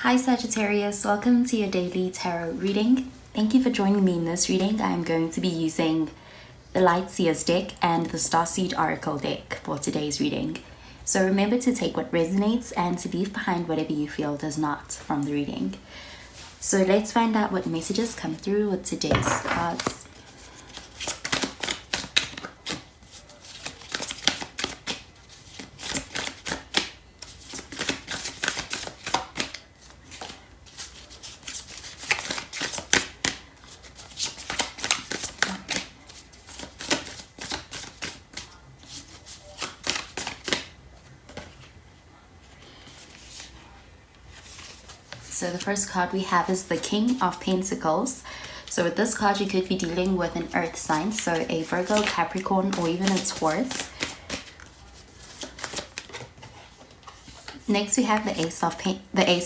Hi Sagittarius, welcome to your daily tarot reading. Thank you for joining me in this reading. I'm going to be using the Light Seers deck and the Starseed Oracle deck for today's reading. So remember to take what resonates and to leave behind whatever you feel does not from the reading. So let's find out what messages come through with today's cards. So the first card we have is the King of Pentacles. So with this card, you could be dealing with an earth sign, so a Virgo, Capricorn, or even a Taurus. Next, we have the Ace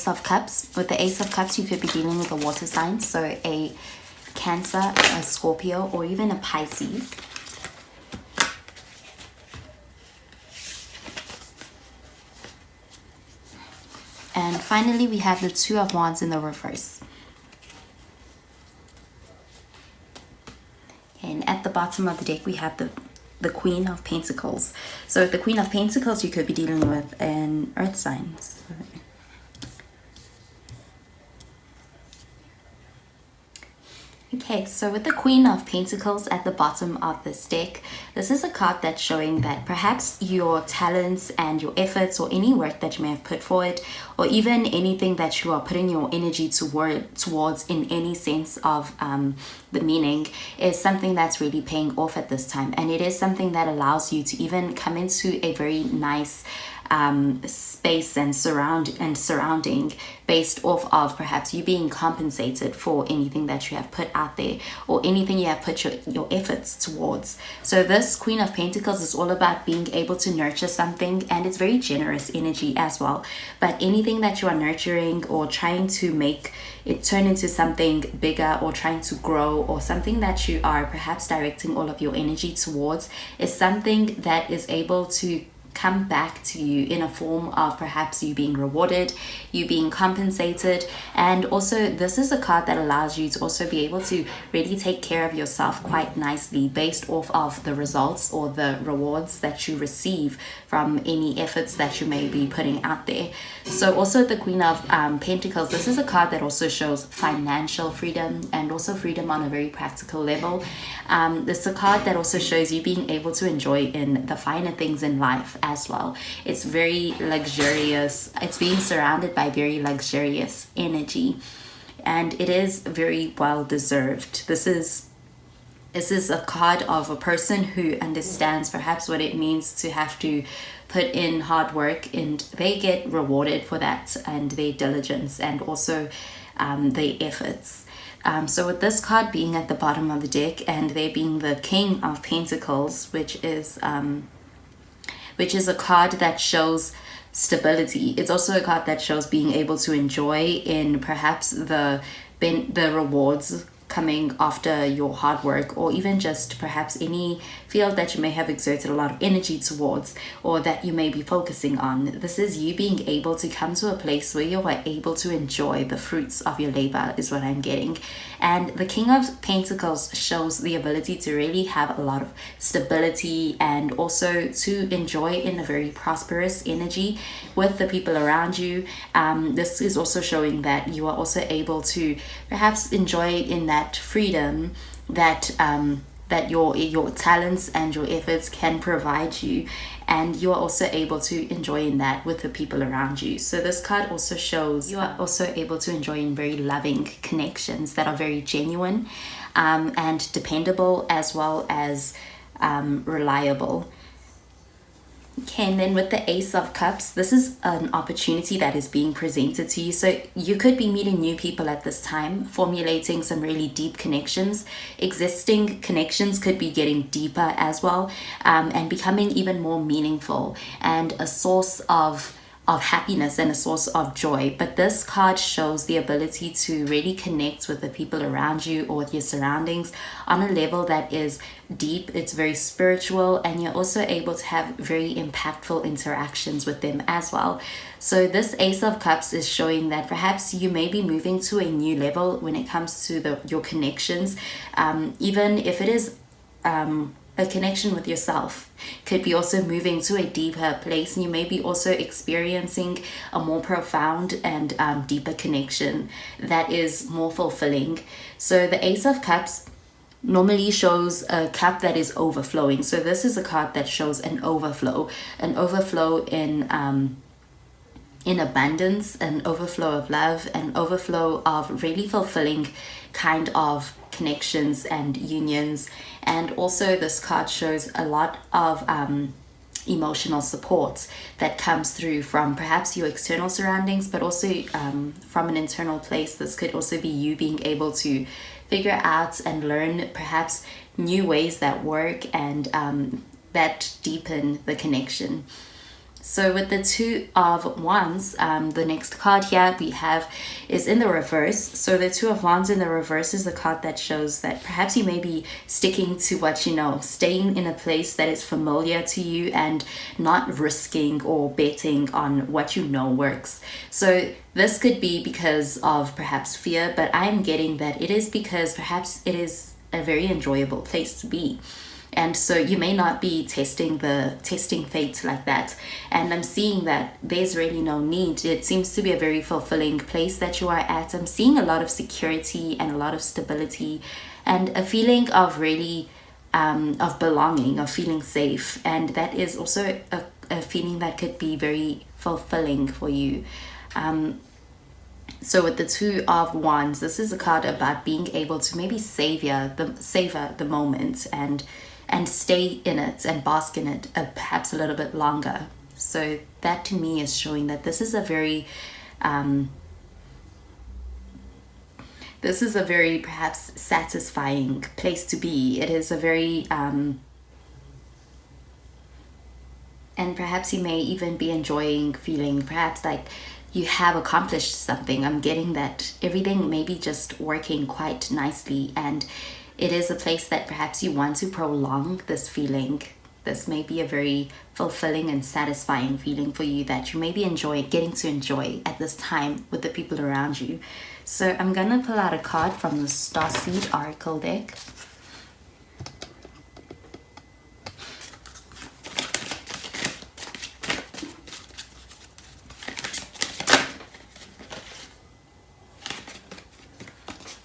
of Cups. With the Ace of Cups, you could be dealing with a water sign, so a Cancer, a Scorpio, or even a Pisces. And finally, we have the Two of Wands in the reverse. And at the bottom of the deck, we have the Queen of Pentacles. So with the Queen of Pentacles, you could be dealing with an earth sign. Okay, so with the Queen of Pentacles at the bottom of this deck, this is a card that's showing that perhaps your talents and your efforts or any work that you may have put forward, or even anything that you are putting your energy towards in any sense of the meaning, is something that's really paying off at this time. And it is something that allows you to even come into a very nice space and surrounding based off of perhaps you being compensated for anything that you have put out there or anything you have put your efforts towards. So this Queen of Pentacles is all about being able to nurture something, and it's very generous energy as well. But anything that you are nurturing or trying to make it turn into something bigger, or trying to grow, or something that you are perhaps directing all of your energy towards, is something that is able to come back to you in a form of perhaps you being rewarded, you being compensated. And also this is a card that allows you to also be able to really take care of yourself quite nicely based off of the results or the rewards that you receive from any efforts that you may be putting out there. So also the Queen of Pentacles, this is a card that also shows financial freedom and also freedom on a very practical level. This is a card that also shows you being able to enjoy in the finer things in life as well. It's very luxurious. It's being surrounded by very luxurious energy, and it is very well deserved. This is a card of a person who understands perhaps what it means to have to put in hard work, and they get rewarded for that and their diligence and also their efforts. So with this card being at the bottom of the deck and there being the King of Pentacles, which is a card that shows stability. It's also a card that shows being able to enjoy in perhaps the rewards coming after your hard work, or even just perhaps any field that you may have exerted a lot of energy towards or that you may be focusing on. This is you being able to come to a place where you are able to enjoy the fruits of your labor, is what I'm getting. And the King of Pentacles shows the ability to really have a lot of stability and also to enjoy in a very prosperous energy with the people around you. This is also showing that you are also able to perhaps enjoy in that freedom that that your talents and your efforts can provide you, and you are also able to enjoy in that with the people around you. So this card also shows you are also able to enjoy in very loving connections that are very genuine and dependable, as well as reliable. Okay, and then with the Ace of Cups, this is an opportunity that is being presented to you. So you could be meeting new people at this time, formulating some really deep connections. Existing connections could be getting deeper as well, and becoming even more meaningful and a source of of happiness and a source of joy. But this card shows the ability to really connect with the people around you or with your surroundings on a level that is deep. It's very spiritual, and you're also able to have very impactful interactions with them as well. So this Ace of Cups is showing that perhaps you may be moving to a new level when it comes to your connections, even if it is a connection with yourself. Could be also moving to a deeper place, and you may be also experiencing a more profound and deeper connection that is more fulfilling. So the Ace of Cups normally shows a cup that is overflowing. So this is a card that shows an overflow in abundance, an overflow of love, an overflow of really fulfilling kind of connections and unions. And also this card shows a lot of emotional support that comes through from perhaps your external surroundings, but also from an internal place. This could also be you being able to figure out and learn perhaps new ways that work and that deepen the connection. So with the Two of Wands, the next card here we have is in the reverse. So the Two of Wands in the reverse is the card that shows that perhaps you may be sticking to what you know, staying in a place that is familiar to you and not risking or betting on what you know works. So this could be because of perhaps fear, but I'm getting that it is because perhaps it is a very enjoyable place to be. And so you may not be testing fate like that. And I'm seeing that there's really no need. It seems to be a very fulfilling place that you are at. I'm seeing a lot of security and a lot of stability and a feeling of really of belonging, of feeling safe. And that is also a feeling that could be very fulfilling for you. So with the Two of Wands, this is a card about being able to maybe savor the moment and stay in it and bask in it perhaps a little bit longer. So that to me is showing that this is a very perhaps satisfying place to be. It is a very and perhaps you may even be enjoying feeling perhaps like you have accomplished something. I'm getting that everything may be just working quite nicely, and it is a place that perhaps you want to prolong this feeling. This may be a very fulfilling and satisfying feeling for you that you may be getting to enjoy at this time with the people around you. So I'm going to pull out a card from the Starseed Oracle deck.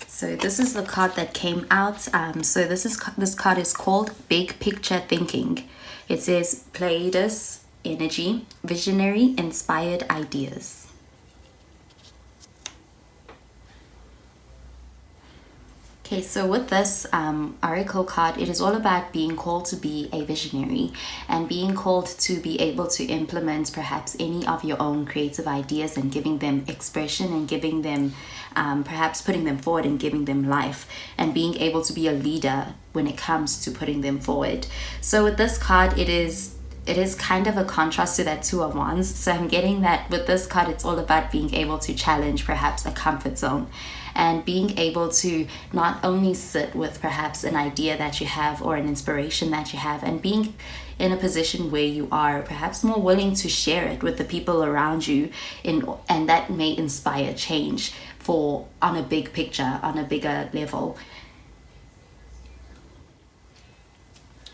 So this is the card that came out. So this card is called Big Picture Thinking. It says Pleiades energy, visionary, inspired ideas. Okay, so with this oracle card, it is all about being called to be a visionary and being called to be able to implement perhaps any of your own creative ideas and giving them expression and giving them perhaps putting them forward and giving them life, and being able to be a leader when it comes to putting them forward. So with this card, it is kind of a contrast to that Two of Wands. So I'm getting that with this card, it's all about being able to challenge perhaps a comfort zone and being able to not only sit with perhaps an idea that you have or an inspiration that you have, and being in a position where you are perhaps more willing to share it with the people around you, and that may inspire change on a big picture, on a bigger level.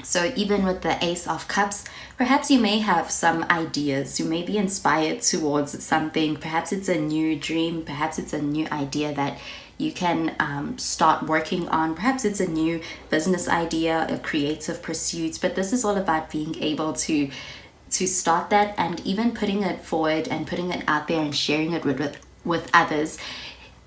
So even with the Ace of Cups, perhaps you may have some ideas. You may be inspired towards something. Perhaps it's a new dream. Perhaps it's a new idea that you can start working on. Perhaps it's a new business idea, a creative pursuit. But this is all about being able to start that and even putting it forward and putting it out there and sharing it with others.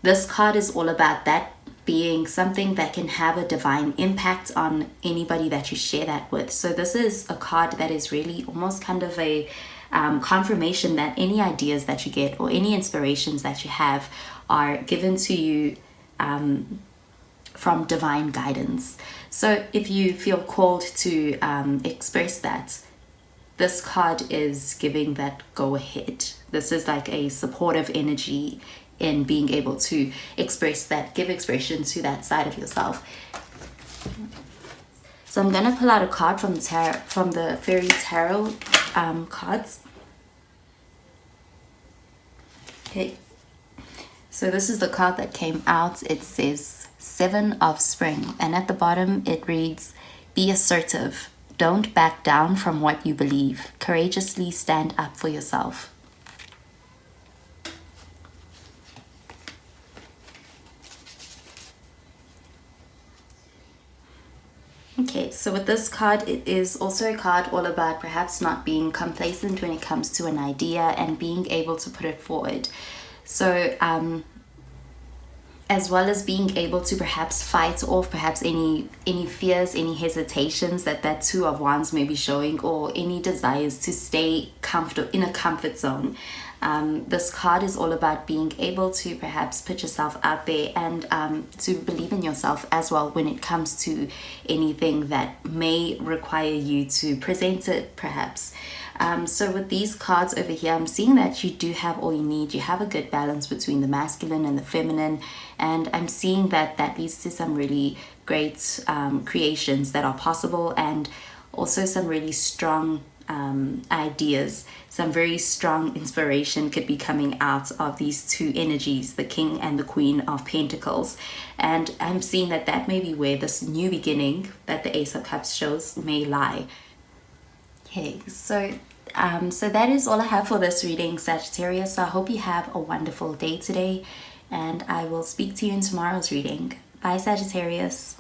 This card is all about that being something that can have a divine impact on anybody that you share that with. So this is a card that is really almost kind of a confirmation that any ideas that you get or any inspirations that you have are given to you from divine guidance. So if you feel called to express that, this card is giving that go ahead. This is like a supportive energy in being able to express that, give expression to that side of yourself. So I'm gonna pull out a card from the tarot, from the Fairy Tarot cards. Okay. So this is the card that came out. It says 7 of Spring, and at the bottom it reads, "Be assertive. Don't back down from what you believe. Courageously stand up for yourself." Okay, so with this card, it is also a card all about perhaps not being complacent when it comes to an idea and being able to put it forward. So, as well as being able to perhaps fight off perhaps any fears, any hesitations that Two of Wands may be showing, or any desires to stay comfortable in a comfort zone. This card is all about being able to perhaps put yourself out there and to believe in yourself as well when it comes to anything that may require you to present it perhaps. So with these cards over here, I'm seeing that you do have all you need. You have a good balance between the masculine and the feminine, and I'm seeing that that leads to some really great creations that are possible, and also some really strong ideas. Some very strong inspiration could be coming out of these two energies, the King and the Queen of Pentacles. And I'm seeing that that may be where this new beginning that the Ace of Cups shows may lie. Okay, so that is all I have for this reading, Sagittarius. So I hope you have a wonderful day today, and I will speak to you in tomorrow's reading. Bye, Sagittarius.